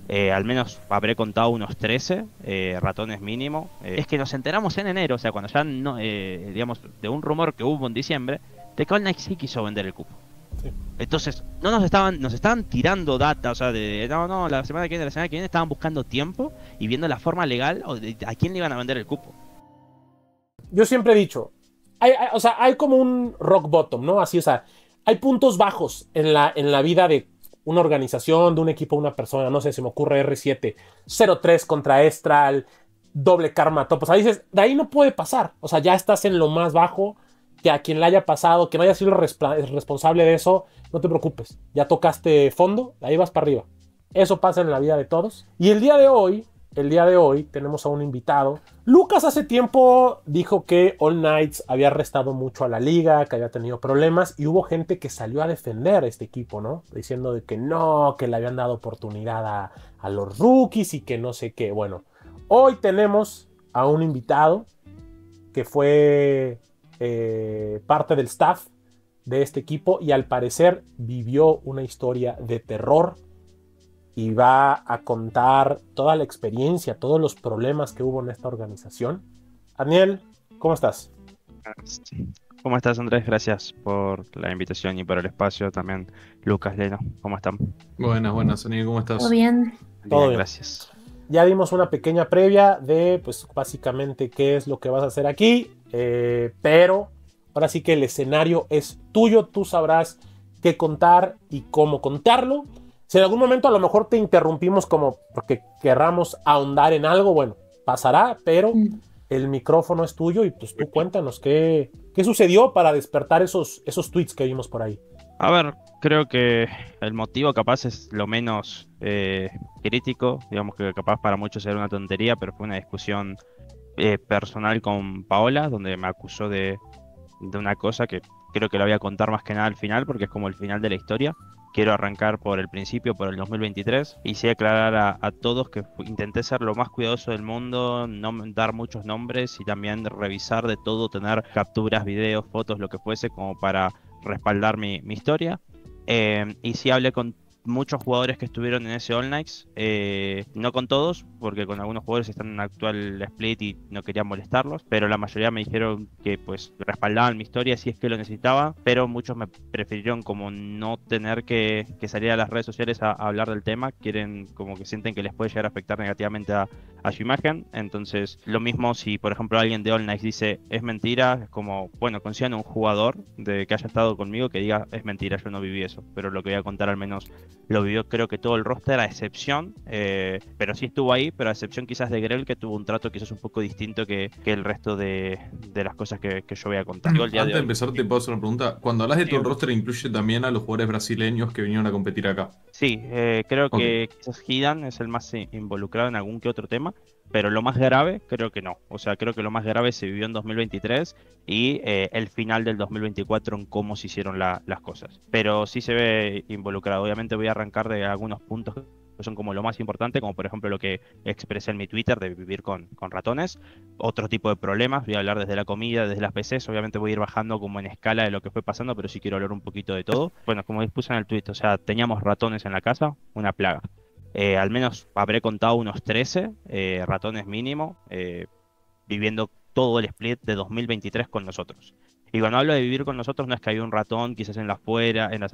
Al menos habré contado unos 13 ratones mínimo. Es que nos enteramos en enero, o sea, cuando ya no, digamos, de un rumor que hubo en diciembre, de que All Night sí quiso vender el cupo. Sí. Entonces, no nos estaban tirando data, o sea, no, no, la semana que viene estaban buscando tiempo y viendo la forma legal o de a quién le iban a vender el cupo. Yo siempre he dicho, o sea, hay como un rock bottom, ¿no? Así, o sea, hay puntos bajos en la vida de una organización, de un equipo, una persona, no sé, se me ocurre R7, 0-3 contra Estral, doble karma top, o sea, dices, de ahí no puede pasar, o sea, ya estás en lo más bajo, que a quien le haya pasado, que no haya sido el responsable de eso, no te preocupes, ya tocaste fondo, ahí vas para arriba. Eso pasa en la vida de todos. Y el día de hoy tenemos a un invitado. Lucas hace tiempo dijo que All Knights había restado mucho a la liga, que había tenido problemas y hubo gente que salió a defender a este equipo, ¿no? Diciendo de que no, que le habían dado oportunidad a los rookies y que no sé qué. Bueno, hoy tenemos a un invitado que fue parte del staff de este equipo y al parecer vivió una historia de terror y va a contar toda la experiencia, todos los problemas que hubo en esta organización. Daniel, ¿cómo estás? Sí. ¿Cómo estás, Andrés? Gracias por la invitación y por el espacio. También, Lucas, Leno, ¿cómo están? Buenas, buenas, Sonny, ¿cómo Todo estás? bien. Todo Bien, bien. gracias. Ya dimos una pequeña previa de, pues, básicamente qué es lo que vas a hacer aquí, pero ahora sí que el escenario es tuyo, tú sabrás qué contar y cómo contarlo. Si en algún momento a lo mejor te interrumpimos como porque querramos ahondar en algo, bueno, pasará, pero Mm. el micrófono es tuyo y pues tú cuéntanos qué sucedió para despertar esos tweets que vimos por ahí. A ver, creo que el motivo capaz es lo menos crítico, digamos que capaz para muchos era una tontería, pero fue una discusión personal con Paola, donde me acusó de una cosa que creo que lo voy a contar más que nada al final, porque es como el final de la historia. Quiero arrancar por el principio, por el 2023, y sí aclarar a todos que intenté ser lo más cuidadoso del mundo, no dar muchos nombres y también revisar de todo, tener capturas, videos, fotos, lo que fuese, como para respaldar mi historia. Y sí hablé con muchos jugadores que estuvieron en ese All Nights, no con todos, porque con algunos jugadores están en actual split y no quería molestarlos, pero la mayoría me dijeron que pues respaldaban mi historia si es que lo necesitaba, pero muchos me prefirieron como no tener que salir a las redes sociales a hablar del tema, quieren como que sienten que les puede llegar a afectar negativamente a su imagen. Entonces lo mismo si por ejemplo alguien de All Nights dice es mentira, es como, bueno, consigan un jugador de que haya estado conmigo que diga es mentira, yo no viví eso, pero lo que voy a contar al menos lo vivió creo que todo el roster, a excepción, pero sí estuvo ahí, pero a excepción quizás de Grell, que tuvo un trato quizás un poco distinto que el resto de las cosas que yo voy a contar. Digo, el día Antes de de hoy. empezar, te puedo hacer una pregunta. Cuando hablas de Sí, tu roster, incluye también a los jugadores brasileños que vinieron a competir acá. sí, creo Ok. que quizás Hidan es el más involucrado en algún que otro tema, pero lo más grave creo que no. O sea, creo que lo más grave se vivió en 2023 y el final del 2024 en cómo se hicieron las cosas. Pero sí se ve involucrado. Obviamente voy a arrancar de algunos puntos que son como lo más importante, como por ejemplo lo que expresé en mi Twitter de vivir con ratones. Otro tipo de problemas, voy a hablar desde la comida, desde las PCs, obviamente voy a ir bajando como en escala de lo que fue pasando, pero sí quiero hablar un poquito de todo. Bueno, como puse en el tweet, o sea, teníamos ratones en la casa, una plaga. Al menos habré contado unos 13 ratones mínimo, viviendo todo el split de 2023 con nosotros. Y cuando hablo de vivir con nosotros, no es que había un ratón quizás en las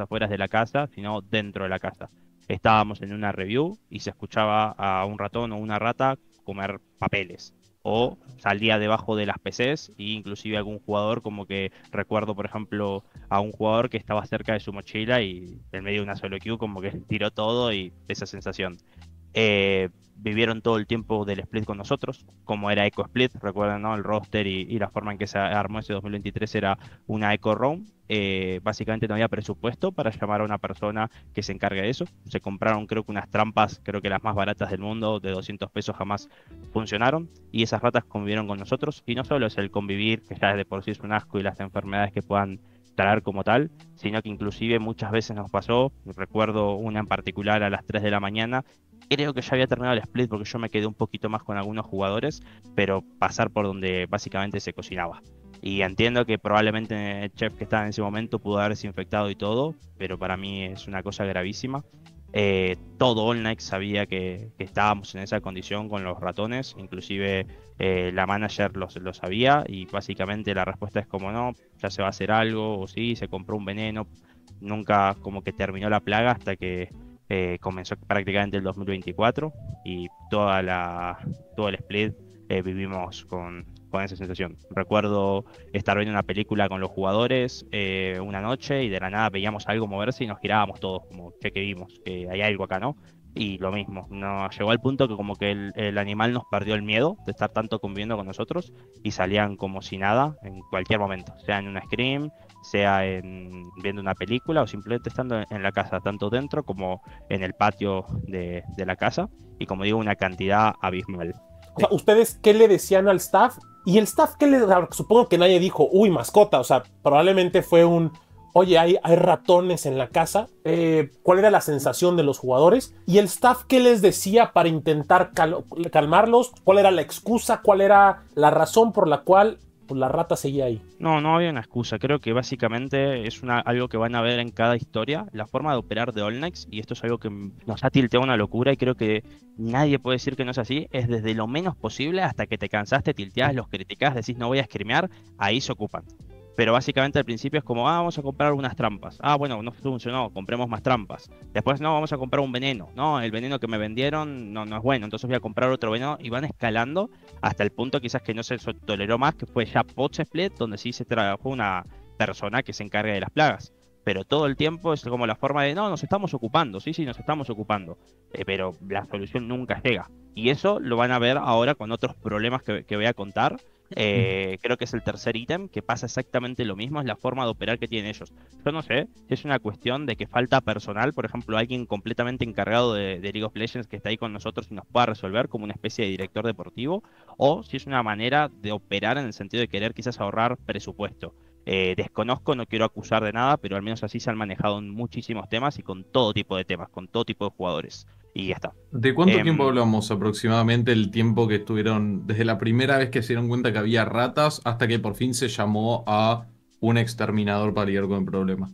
afueras de la casa, sino dentro de la casa. Estábamos en una review y se escuchaba a un ratón o una rata comer papeles. O salía debajo de las PCs e inclusive algún jugador, como que recuerdo por ejemplo a un jugador que estaba cerca de su mochila y en medio de una solo queue como que tiró todo y esa sensación. Vivieron todo el tiempo del split con nosotros, como era Eco Split, recuerdan, ¿no? El roster y la forma en que se armó ese 2023 era una Eco Roam. Básicamente no había presupuesto para llamar a una persona que se encargue de eso. Se compraron creo que unas trampas, creo que las más baratas del mundo, de 200 pesos jamás funcionaron. Y esas ratas convivieron con nosotros. Y no solo es el convivir, que ya de por sí es un asco, y las enfermedades que puedan traer como tal, sino que inclusive muchas veces nos pasó, recuerdo una en particular a las 3 de la mañana. Creo que ya había terminado el split porque yo me quedé un poquito más con algunos jugadores, pero pasar por donde básicamente se cocinaba. Y entiendo que probablemente el chef que estaba en ese momento pudo haber desinfectado y todo, pero para mí es una cosa gravísima. Todo All Night sabía que estábamos en esa condición con los ratones, inclusive la manager lo sabía y básicamente la respuesta es como no, ya se va a hacer algo o sí, se compró un veneno, nunca como que terminó la plaga hasta que comenzó prácticamente el 2024 y todo el split vivimos con esa sensación. Recuerdo estar viendo una película con los jugadores una noche y de la nada veíamos algo moverse y nos girábamos todos, como que vimos, que hay algo acá, ¿no? Y lo mismo, no, llegó al punto que como que el animal nos perdió el miedo de estar tanto conviviendo con nosotros y salían como si nada en cualquier momento, sea en una scream, sea viendo una película o simplemente estando en la casa, tanto dentro como en el patio de la casa y como digo, una cantidad abismal. O sea, ¿ustedes qué le decían al staff? Y el staff, ¿qué le... Supongo que nadie dijo, uy, mascota. O sea, probablemente fue un, oye, hay ratones en la casa. ¿Cuál era la sensación de los jugadores? Y el staff, ¿qué les decía para intentar calmarlos? ¿Cuál era la excusa? ¿Cuál era la razón por la cual pues, la rata seguía ahí? No había una excusa. Creo que básicamente es algo que van a ver en cada historia, la forma de operar de All Knights, y esto es algo que nos ha tilteado una locura y creo que nadie puede decir que no es así, es desde lo menos posible hasta que te cansaste, tilteás, los criticás, decís no voy a scrimear, ahí se ocupan. Pero básicamente al principio es como, vamos a comprar unas trampas. Bueno, no funcionó, compremos más trampas. Después, no, vamos a comprar un veneno. No, el veneno que me vendieron no es bueno, entonces voy a comprar otro veneno. Y van escalando hasta el punto quizás que no se toleró más, que fue ya post-split, donde sí se trabajó una persona que se encarga de las plagas. Pero todo el tiempo es como la forma de, no, nos estamos ocupando, sí, nos estamos ocupando. Pero la solución nunca llega. Y eso lo van a ver ahora con otros problemas que voy a contar. Creo que es el tercer ítem, que pasa exactamente lo mismo, es la forma de operar que tienen ellos. Yo no sé si es una cuestión de que falta personal, por ejemplo, alguien completamente encargado de League of Legends que está ahí con nosotros y nos pueda resolver como una especie de director deportivo, o si es una manera de operar en el sentido de querer quizás ahorrar presupuesto. Desconozco, no quiero acusar de nada, pero al menos así se han manejado en muchísimos temas y con todo tipo de temas, con todo tipo de jugadores. Y ya está. ¿De cuánto tiempo hablamos aproximadamente el tiempo que estuvieron desde la primera vez que se dieron cuenta que había ratas hasta que por fin se llamó a un exterminador para lidiar con el problema?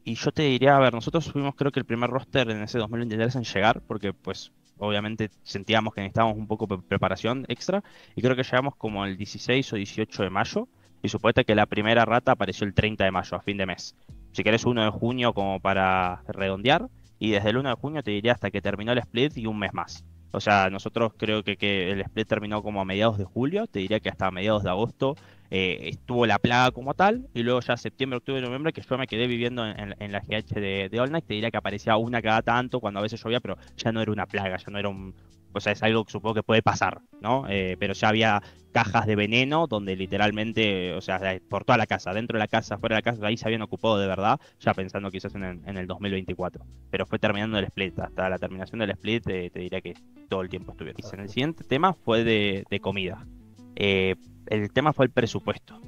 Y yo te diría, a ver, nosotros fuimos creo que el primer roster en ese 2023 en llegar, porque pues obviamente sentíamos que necesitábamos un poco de preparación extra, y creo que llegamos como el 16 o 18 de mayo, y suponete que la primera rata apareció el 30 de mayo, a fin de mes. Si querés 1 de junio como para redondear, y desde el 1 de junio te diría hasta que terminó el split y un mes más. O sea, nosotros creo que el split terminó como a mediados de julio, te diría que hasta mediados de agosto estuvo la plaga como tal, y luego ya septiembre, octubre, noviembre, que yo me quedé viviendo en la GH de All Night, te diría que aparecía una cada tanto cuando a veces llovía, pero ya no era una plaga, ya no era un... O sea, es algo que supongo que puede pasar, ¿no? Pero ya había cajas de veneno donde literalmente, o sea, por toda la casa, dentro de la casa, fuera de la casa, ahí se habían ocupado de verdad, ya pensando quizás en el 2024. Pero fue terminando el split, hasta la terminación del split te diría que todo el tiempo estuvieron. Y en el siguiente tema fue de comida. El tema fue el presupuesto.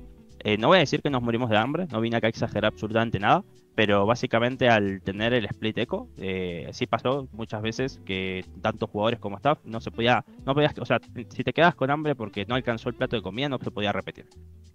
No voy a decir que nos morimos de hambre, no vine acá a exagerar absolutamente nada, pero básicamente al tener el split eco, sí pasó muchas veces que tanto jugadores como staff no podías, o sea, si te quedas con hambre porque no alcanzó el plato de comida, no se podía repetir.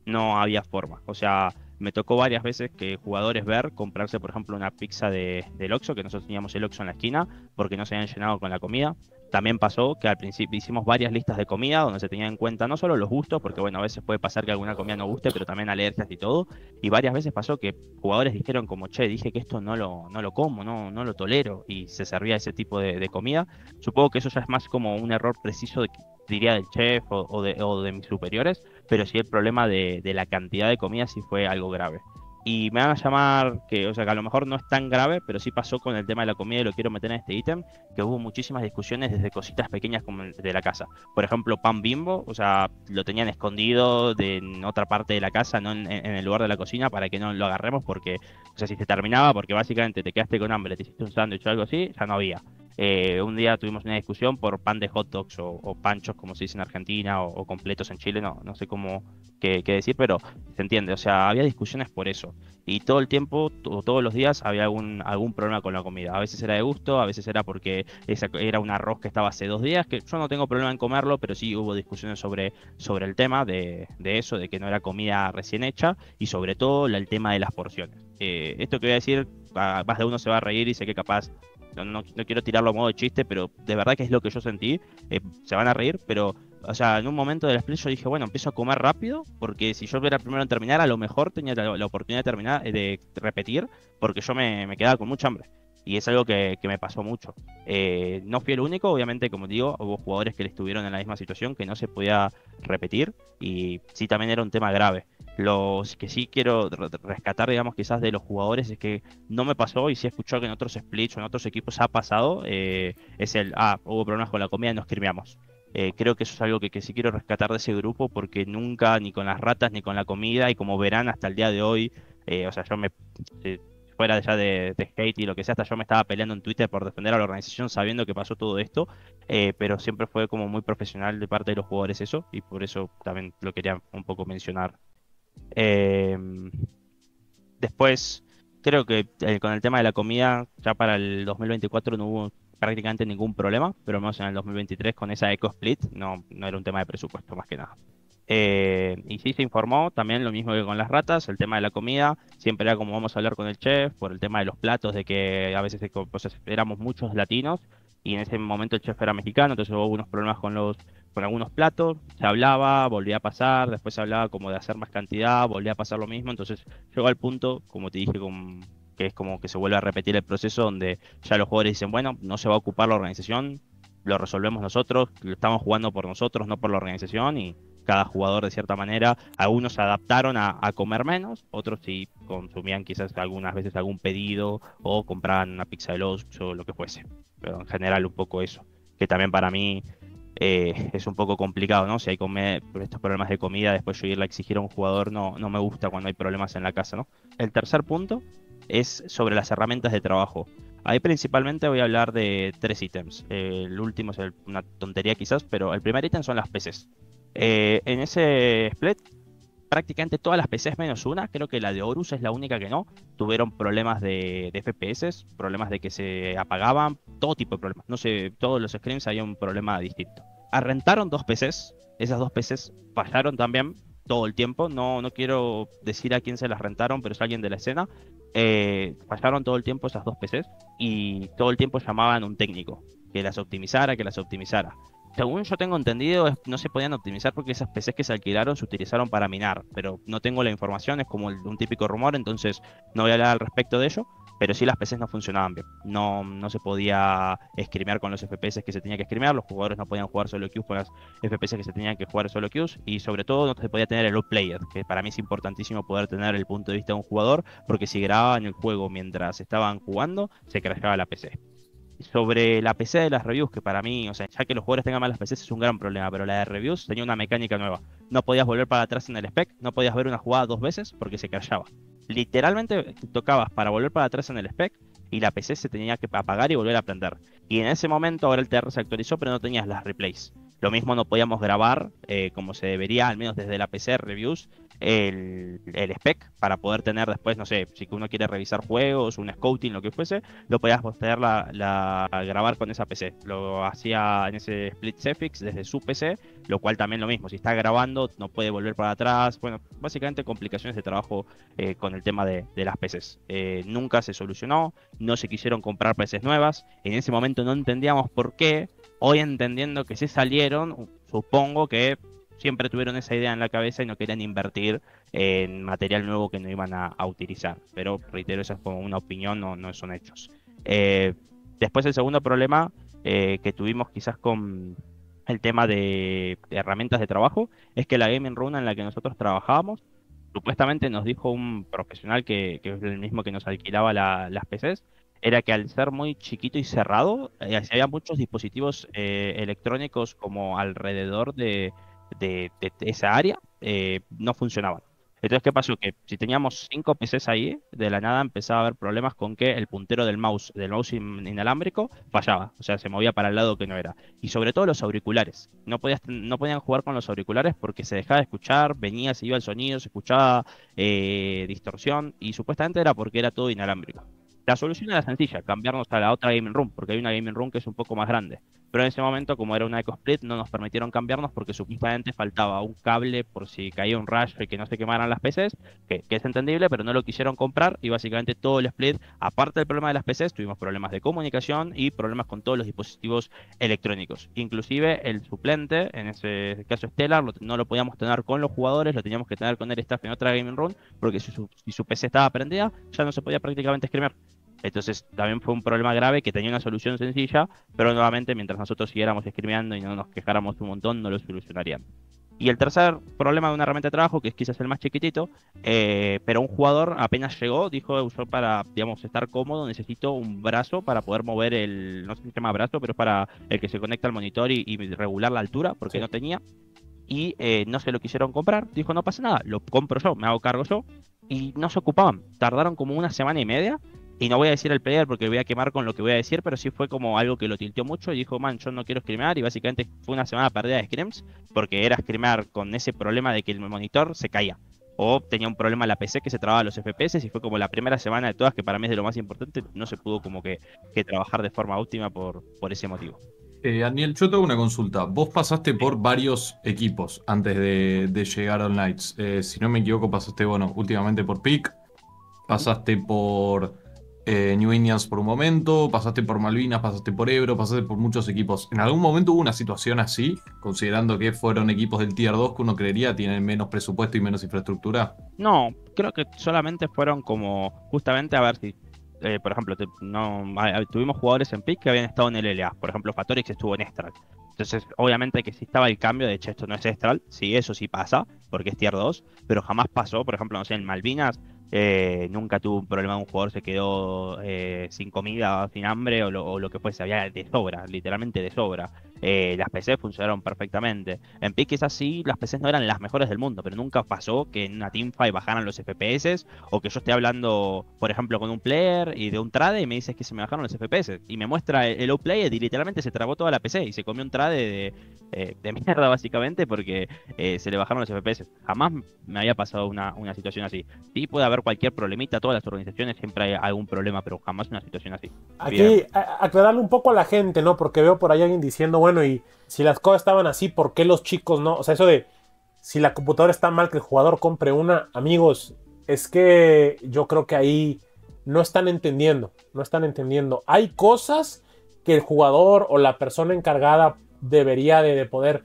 No había forma. O sea, me tocó varias veces que jugadores ver comprarse, por ejemplo, una pizza del Oxxo, que nosotros teníamos el Oxxo en la esquina, porque no se habían llenado con la comida. También pasó que al principio hicimos varias listas de comida donde se tenían en cuenta no solo los gustos, porque bueno, a veces puede pasar que alguna comida no guste, pero también alergias y todo. Y varias veces pasó que jugadores dijeron como, che, dije que esto no lo como, no lo tolero, y se servía ese tipo de comida. Supongo que eso ya es más como un error preciso diría del chef o de mis superiores, pero sí el problema de la cantidad de comida sí fue algo grave. Y me van a llamar que, o sea, que a lo mejor no es tan grave, pero sí pasó con el tema de la comida y lo quiero meter en este ítem, que hubo muchísimas discusiones desde cositas pequeñas como de la casa. Por ejemplo, pan Bimbo, o sea, lo tenían escondido en otra parte de la casa, no en el lugar de la cocina, para que no lo agarremos, porque, o sea, si se terminaba, porque básicamente te quedaste con hambre, te hiciste un sándwich o algo así, ya no había. Un día tuvimos una discusión por pan de hot dogs o panchos, como se dice en Argentina, o completos en Chile, no sé cómo qué decir, pero se entiende, o sea, había discusiones por eso. Y todo el tiempo, todos los días, había algún problema con la comida. A veces era de gusto, a veces era porque era un arroz que estaba hace 2 días, que yo no tengo problema en comerlo, pero sí hubo discusiones sobre el tema de eso, de que no era comida recién hecha, y sobre todo el tema de las porciones. Esto que voy a decir, más de uno se va a reír y sé que capaz no quiero tirarlo a modo de chiste, pero de verdad que es lo que yo sentí. Se van a reír, pero, o sea, en un momento del split yo dije, bueno, empiezo a comer rápido, porque si yo era el primero en terminar, a lo mejor tenía la oportunidad de terminar, de repetir, porque yo me quedaba con mucha hambre. Y es algo que me pasó mucho. No fui el único, obviamente, como digo, hubo jugadores que le estuvieron en la misma situación, que no se podía repetir, y sí también era un tema grave. Los que sí quiero rescatar, digamos, quizás de los jugadores es que no me pasó, y sí he escuchado que en otros splits o en otros equipos ha pasado, hubo problemas con la comida y nos kirmeamos. Creo que eso es algo que sí quiero rescatar de ese grupo, porque nunca, ni con las ratas, ni con la comida, y como verán hasta el día de hoy, o sea, eh, fuera ya de hate y lo que sea, hasta yo me estaba peleando en Twitter por defender a la organización sabiendo que pasó todo esto, pero siempre fue como muy profesional de parte de los jugadores eso, y por eso también lo quería un poco mencionar. Eh, Después, creo que con el tema de la comida, ya para el 2024 no hubo prácticamente ningún problema, pero menos en el 2023 con esa Eco Split no era un tema de presupuesto más que nada. Y sí se informó también lo mismo que con las ratas, el tema de la comida, siempre era como vamos a hablar con el chef por el tema de los platos, de que a veces pues, éramos muchos latinos y en ese momento el chef era mexicano, entonces hubo unos problemas con algunos platos, se hablaba, volvía a pasar, después se hablaba como de hacer más cantidad, volvía a pasar lo mismo, entonces llegó al punto, como te dije, que es como que se vuelve a repetir el proceso donde ya los jugadores dicen, bueno, no se va a ocupar la organización, lo resolvemos nosotros, lo estamos jugando por nosotros, no por la organización, y cada jugador de cierta manera, algunos se adaptaron a comer menos, otros sí consumían quizás algunas veces algún pedido o compraban una pizza de los o lo que fuese, pero en general un poco eso, que también para mí es un poco complicado, ¿no? Si hay estos problemas de comida, después yo irle a exigir a un jugador no me gusta cuando hay problemas en la casa, ¿no? El tercer punto es sobre las herramientas de trabajo. Ahí principalmente voy a hablar de 3 ítems. El último es una tontería quizás, pero el primer ítem son las PCs. En ese split, prácticamente todas las PCs menos una, creo que la de Horus es la única que no, tuvieron problemas de FPS, problemas de que se apagaban, todo tipo de problemas. No sé, todos los screens había un problema distinto. Arrentaron 2 PCs, esas 2 PCs fallaron también todo el tiempo. No quiero decir a quién se las rentaron, pero es alguien de la escena. Fallaron todo el tiempo esas 2 PCs y todo el tiempo llamaban a un técnico que las optimizara, que las optimizara. Según yo tengo entendido, no se podían optimizar porque esas PCs que se alquilaron se utilizaron para minar, pero no tengo la información, es como un típico rumor, entonces no voy a hablar al respecto de ello, pero sí las PCs no funcionaban bien, no se podía scrimear con los FPS que se tenía que scrimear, los jugadores no podían jugar solo queues con las FPS que se tenían que jugar solo queues, y sobre todo no se podía tener el outplayer, que para mí es importantísimo poder tener el punto de vista de un jugador, porque si grababan el juego mientras estaban jugando, se crashaba la PC. Sobre la PC de las reviews, que para mí, o sea, ya que los jugadores tengan malas PCs es un gran problema, pero la de reviews tenía una mecánica nueva. No podías volver para atrás en el spec, no podías ver una jugada 2 veces porque se crashaba. Literalmente tocabas para volver para atrás en el spec y la PC se tenía que apagar y volver a prender. Y en ese momento ahora el TR se actualizó, pero no tenías las replays. Lo mismo no podíamos grabar como se debería, al menos desde la PC reviews, el spec para poder tener después, no sé, si uno quiere revisar juegos, un scouting, lo que fuese, lo podías postear grabar con esa PC. Lo hacía en ese split Cefix desde su PC, lo cual también lo mismo, si está grabando no puede volver para atrás. Bueno, básicamente complicaciones de trabajo con el tema de las PCs. Nunca se solucionó, no se quisieron comprar PCs nuevas, en ese momento no entendíamos por qué. Hoy entendiendo que se salieron, supongo que siempre tuvieron esa idea en la cabeza y no querían invertir en material nuevo que no iban a utilizar. Pero reitero, eso es como una opinión, no son hechos. Después el segundo problema que tuvimos quizás con el tema de herramientas de trabajo es que la gaming room en la que nosotros trabajábamos, supuestamente nos dijo un profesional que es el mismo que nos alquilaba las PCs, era que al ser muy chiquito y cerrado, había muchos dispositivos electrónicos como alrededor de esa área, no funcionaban. Entonces, ¿qué pasó? Que si teníamos 5 PCs ahí, de la nada empezaba a haber problemas con que el puntero del mouse inalámbrico, fallaba. O sea, se movía para el lado que no era. Y sobre todo los auriculares. No podían jugar con los auriculares porque se dejaba de escuchar, venía, se iba el sonido, se escuchaba distorsión. Y supuestamente era porque era todo inalámbrico. La solución era sencilla, cambiarnos a la otra gaming room, porque hay una gaming room que es un poco más grande. Pero en ese momento, como era una Eco Split, no nos permitieron cambiarnos porque supuestamente faltaba un cable por si caía un rush y que no se quemaran las PCs, que es entendible, pero no lo quisieron comprar y básicamente todo el split, aparte del problema de las PCs, tuvimos problemas de comunicación y problemas con todos los dispositivos electrónicos. Inclusive el suplente, en ese caso Stellar, no lo podíamos tener con los jugadores, lo teníamos que tener con el staff en otra gaming room, porque si su PC estaba prendida, ya no se podía prácticamente streamear. Entonces también fue un problema grave que tenía una solución sencilla, pero nuevamente mientras nosotros siguiéramos streameando y no nos quejáramos un montón, no lo solucionarían. Y el tercer problema de una herramienta de trabajo, que es quizás el más chiquitito, pero un jugador apenas llegó, dijo, yo para, digamos, estar cómodo necesito un brazo para poder mover no sé si se llama brazo, pero es para el que se conecta al monitor y regular la altura, porque no tenía. Y no se lo quisieron comprar, dijo, no pasa nada, lo compro yo, me hago cargo yo. Y no se ocupaban, tardaron como una semana y media. Y no voy a decir el player porque voy a quemar con lo que voy a decir, pero sí fue como algo que lo tilteó mucho y dijo, man, yo no quiero screamear. Y básicamente fue una semana perdida de scrims porque era screamear con ese problema de que el monitor se caía. O tenía un problema en la PC que se trababa los FPS y fue como la primera semana de todas, que para mí es de lo más importante, no se pudo como que trabajar de forma óptima por ese motivo. Daniel, yo tengo una consulta. Vos pasaste por varios equipos antes de llegar a All Knights. Si no me equivoco, pasaste, bueno, últimamente por PIC, pasaste por New Indians por un momento, pasaste por Malvinas, pasaste por Ebro, pasaste por muchos equipos. ¿En algún momento hubo una situación así, considerando que fueron equipos del Tier 2 que uno creería tienen menos presupuesto y menos infraestructura? No, creo que solamente fueron como justamente a ver si, por ejemplo, tuvimos jugadores en PIC que habían estado en el LA. Por ejemplo, Fatorix estuvo en Estral. Entonces, obviamente que sí estaba el cambio, de hecho esto no es Estral, sí, eso sí pasa, porque es Tier 2, pero jamás pasó, por ejemplo, no sé, en Malvinas, nunca tuvo un problema, un jugador se quedó sin comida, sin hambre o lo que fuese, había de sobra, literalmente de sobra. Las PCs funcionaron perfectamente. En PIC quizás sí, las PCs no eran las mejores del mundo, pero nunca pasó que en una teamfight bajaran los FPS o que yo esté hablando, por ejemplo, con un player y de un trade y me dices que se me bajaron los FPS y me muestra el low player y literalmente se tragó toda la PC y se comió un trade de mierda básicamente porque se le bajaron los FPS. Jamás me había pasado una situación así. Sí puede haber cualquier problemita, todas las organizaciones siempre hay algún problema, pero jamás una situación así. Aquí aclararle un poco a la gente, ¿no? Porque veo por ahí alguien diciendo, bueno, y si las cosas estaban así, ¿por qué los chicos no? O sea, eso de si la computadora está mal que el jugador compre una, amigos, es que yo creo que ahí no están entendiendo, no están entendiendo. Hay cosas que el jugador o la persona encargada debería de poder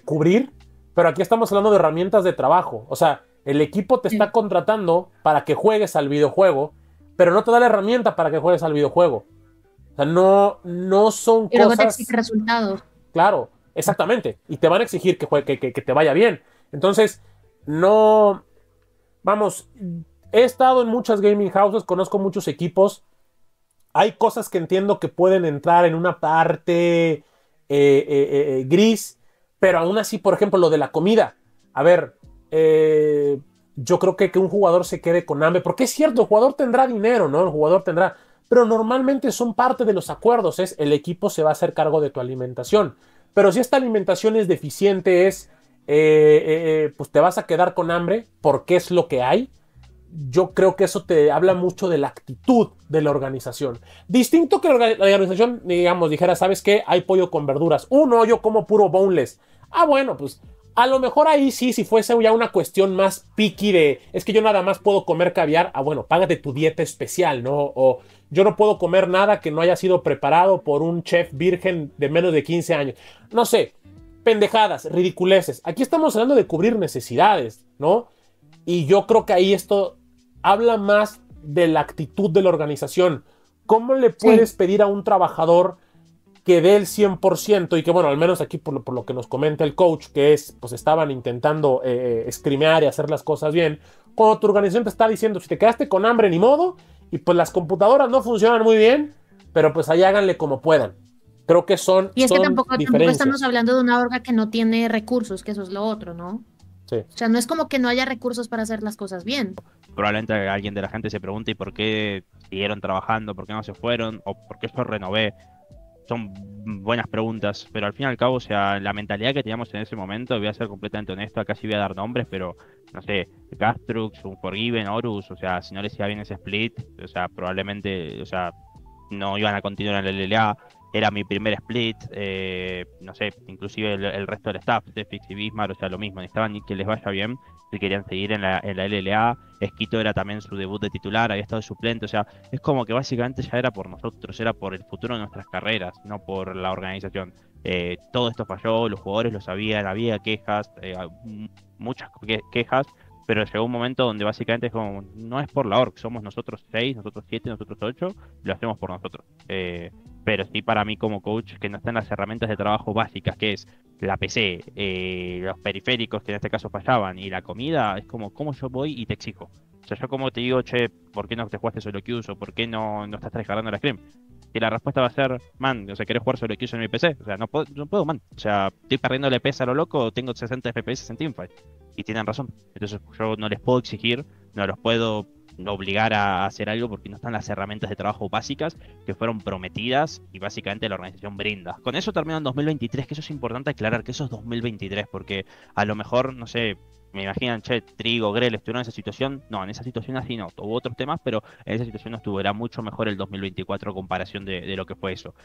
cubrir, pero aquí estamos hablando de herramientas de trabajo. O sea, el equipo te está contratando para que juegues al videojuego, pero no te da la herramienta para que juegues al videojuego. O sea, no son y luego cosas... te exige resultados. Claro, exactamente. Y te van a exigir que te vaya bien. Entonces, no... Vamos, he estado en muchas gaming houses, conozco muchos equipos. Hay cosas que entiendo que pueden entrar en una parte gris, pero aún así, por ejemplo, lo de la comida. A ver, yo creo que un jugador se quede con hambre, porque es cierto, el jugador tendrá dinero, ¿no? El jugador tendrá... Pero normalmente son parte de los acuerdos, es el equipo se va a hacer cargo de tu alimentación. Pero si esta alimentación es deficiente, pues te vas a quedar con hambre porque es lo que hay. Yo creo que eso te habla mucho de la actitud de la organización. Distinto que la organización, digamos, dijera, ¿sabes qué? Hay pollo con verduras. Yo como puro boneless. Ah, bueno, pues a lo mejor ahí sí, si fuese ya una cuestión más picky de, es que yo nada más puedo comer caviar. Ah, bueno, págate tu dieta especial, ¿no? O yo no puedo comer nada que no haya sido preparado por un chef virgen de menos de 15 años. No sé, pendejadas, ridiculeces. Aquí estamos hablando de cubrir necesidades, ¿no? Y yo creo que ahí esto habla más de la actitud de la organización. ¿Cómo le puedes pedir a un trabajador que dé el 100% y que, bueno, al menos aquí por lo que nos comenta el coach, que es, pues estaban intentando screamear y hacer las cosas bien, cuando tu organización te está diciendo, si te quedaste con hambre, ni modo, y pues las computadoras no funcionan muy bien, pero pues ahí háganle como puedan. Creo que son Y es que tampoco diferencias. estamos hablando de una orga que no tiene recursos, que eso es lo otro, ¿no? Sí. O sea, no es como que no haya recursos para hacer las cosas bien. Probablemente alguien de la gente se pregunte ¿y por qué siguieron trabajando? ¿Por qué no se fueron? ¿O por qué yo renové? son buenas preguntas, pero al fin y al cabo, o sea, la mentalidad que teníamos en ese momento, voy a ser completamente honesto, acá sí voy a dar nombres, pero no sé, Gastrux, un Forgiven, Horus, o sea, si no les iba bien ese split, o sea, probablemente, o sea, no iban a continuar en el LLA. Era mi primer split, no sé, inclusive el resto del staff, Defix y Bismar, o sea, lo mismo, necesitaban que les vaya bien si querían seguir en la LLA. Esquito era también su debut de titular, había estado de suplente, o sea, es como que básicamente ya era por nosotros, era por el futuro de nuestras carreras, no por la organización. Todo esto falló, los jugadores lo sabían, había quejas, muchas quejas, pero llegó un momento donde básicamente es como, no es por la org, somos nosotros 6, nosotros 7, nosotros 8, lo hacemos por nosotros. Pero sí para mí como coach que no están las herramientas de trabajo básicas, que es la PC, los periféricos que en este caso fallaban y la comida, es como, ¿cómo yo voy y te exijo? O sea, yo como te digo, che, ¿por qué no te jugaste solo queues o por qué no estás tryhardando la scrim? Y la respuesta va a ser, man, o sea, ¿querés jugar solo queues en mi PC? O sea, no puedo, man. O sea, estoy perdiendo el PS a lo loco, tengo 60 FPS en Teamfight. Y tienen razón. Entonces yo no les puedo exigir, no los puedo obligar a hacer algo porque no están las herramientas de trabajo básicas que fueron prometidas y básicamente la organización brinda. Con eso termina en 2023, que eso es importante aclarar, que eso es 2023, porque a lo mejor, no sé, me imaginan, che, Trigo, Grell estuvieron en esa situación. No, en esa situación así no, hubo otros temas, pero en esa situación no estuvo, era mucho mejor el 2024 a comparación de lo que fue eso.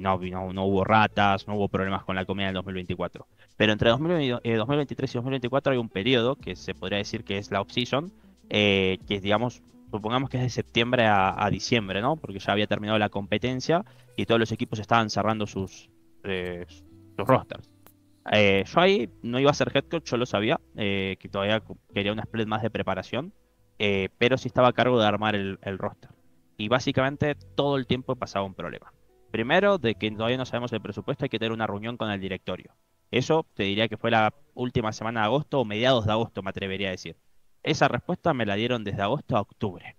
No hubo ratas, no hubo problemas con la comida en el 2024. Pero entre 2023 y 2024 hay un periodo que se podría decir que es la off-season, que es, digamos, supongamos que es de septiembre a diciembre, ¿no? Porque ya había terminado la competencia y todos los equipos estaban cerrando sus rosters. Yo ahí no iba a ser head coach, yo lo sabía, que todavía quería una split más de preparación, pero sí estaba a cargo de armar el roster. Y básicamente todo el tiempo pasaba un problema. Primero, de que todavía no sabemos el presupuesto, hay que tener una reunión con el directorio. Eso te diría que fue la última semana de agosto o mediados de agosto, me atrevería a decir. Esa respuesta me la dieron desde agosto a octubre.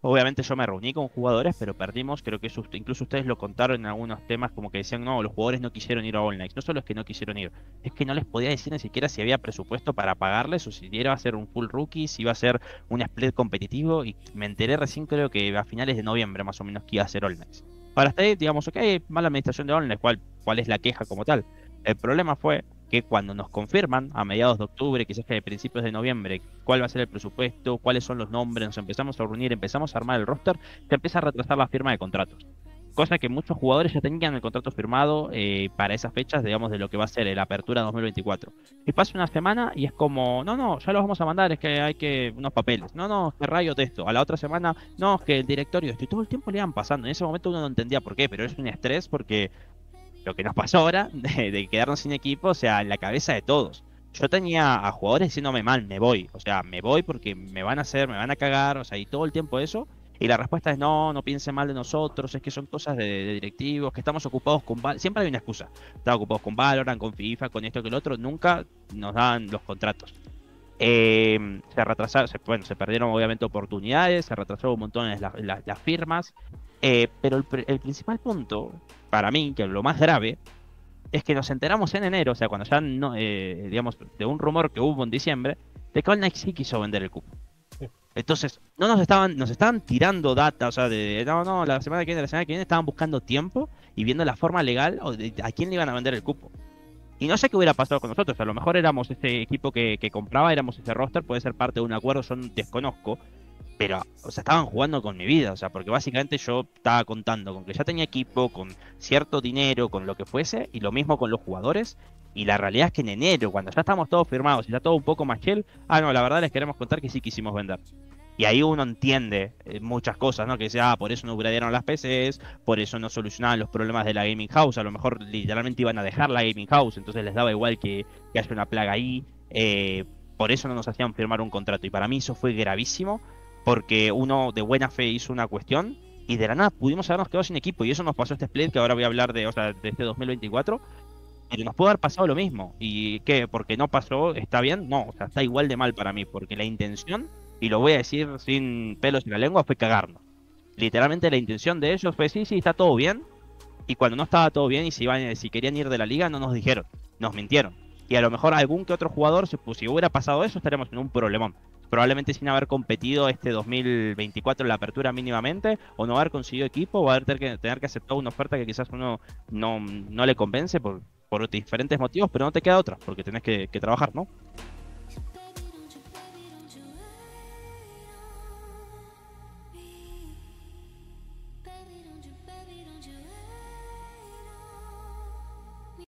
Obviamente yo me reuní con jugadores, pero perdimos, creo que eso, incluso ustedes lo contaron en algunos temas como que decían, no, los jugadores no quisieron ir a All Nights. No solo es que no quisieron ir, es que no les podía decir ni siquiera si había presupuesto para pagarles o si iba a ser un full rookie, si iba a ser un split competitivo, y me enteré recién creo que a finales de noviembre más o menos que iba a ser All Nights. Para hasta ahí, digamos, ok, mala administración de All Nights, ¿cuál es la queja como tal? El problema fue que cuando nos confirman a mediados de octubre, quizás que a principios de noviembre, cuál va a ser el presupuesto, cuáles son los nombres, nos empezamos a reunir, empezamos a armar el roster, se empieza a retrasar la firma de contratos. Cosa que muchos jugadores ya tenían el contrato firmado para esas fechas, digamos, de lo que va a ser la apertura 2024. Y pasa una semana y es como, no, ya los vamos a mandar, es que hay que unos papeles. No, que rayo de esto. A la otra semana, no, es que el directorio esto. Y todo el tiempo le iban pasando. En ese momento uno no entendía por qué, pero es un estrés porque lo que nos pasó ahora, de quedarnos sin equipo, o sea, en la cabeza de todos. Yo tenía a jugadores diciéndome mal, me voy. O sea, me voy porque me van a cagar, o sea, y todo el tiempo eso. Y la respuesta es no piensen mal de nosotros, es que son cosas de directivos, que estamos ocupados con siempre hay una excusa. Estamos ocupados con Valorant, con FIFA, con esto que el otro, nunca nos dan los contratos. Se retrasaron, se perdieron obviamente oportunidades, se retrasaron un montón las firmas. Pero el principal punto, para mí, que lo más grave, es que nos enteramos en enero, o sea, cuando ya no, digamos, de un rumor que hubo en diciembre, de que All Night sí quiso vender el cupo. Entonces, nos estaban tirando data, o sea, no, la semana que viene, estaban buscando tiempo y viendo la forma legal o a quién le iban a vender el cupo. Y no sé qué hubiera pasado con nosotros, a lo mejor éramos ese equipo que compraba, éramos ese roster, puede ser parte de un acuerdo, yo desconozco. Pero, o sea, estaban jugando con mi vida, o sea, porque básicamente yo estaba contando con que ya tenía equipo, con cierto dinero, con lo que fuese, y lo mismo con los jugadores. Y la realidad es que en enero, cuando ya estamos todos firmados y ya todo un poco más chill, no, la verdad les queremos contar que sí quisimos vender. Y ahí uno entiende muchas cosas, ¿no? Que sea, por eso no upgradearon las PCs, por eso no solucionaban los problemas de la gaming house, a lo mejor literalmente iban a dejar la gaming house, entonces les daba igual que haya una plaga ahí, por eso no nos hacían firmar un contrato. Y para mí eso fue gravísimo, porque uno de buena fe hizo una cuestión y de la nada pudimos habernos quedado sin equipo, y eso nos pasó este split que ahora voy a hablar de este 2024, pero nos pudo haber pasado lo mismo. ¿Y qué? Porque no pasó, ¿está bien? No, o sea, está igual de mal para mí, porque la intención, y lo voy a decir sin pelos en la lengua, fue cagarnos. Literalmente la intención de ellos fue, sí, está todo bien, y cuando no estaba todo bien y si querían ir de la liga, no nos dijeron, nos mintieron. Y a lo mejor algún que otro jugador, si hubiera pasado eso, estaríamos en un problemón. probablemente sin haber competido este 2024 en la apertura mínimamente, o no haber conseguido equipo, o haber tener que aceptar una oferta que quizás uno no le convence por diferentes motivos, pero no te queda otra, porque tenés que trabajar, ¿no?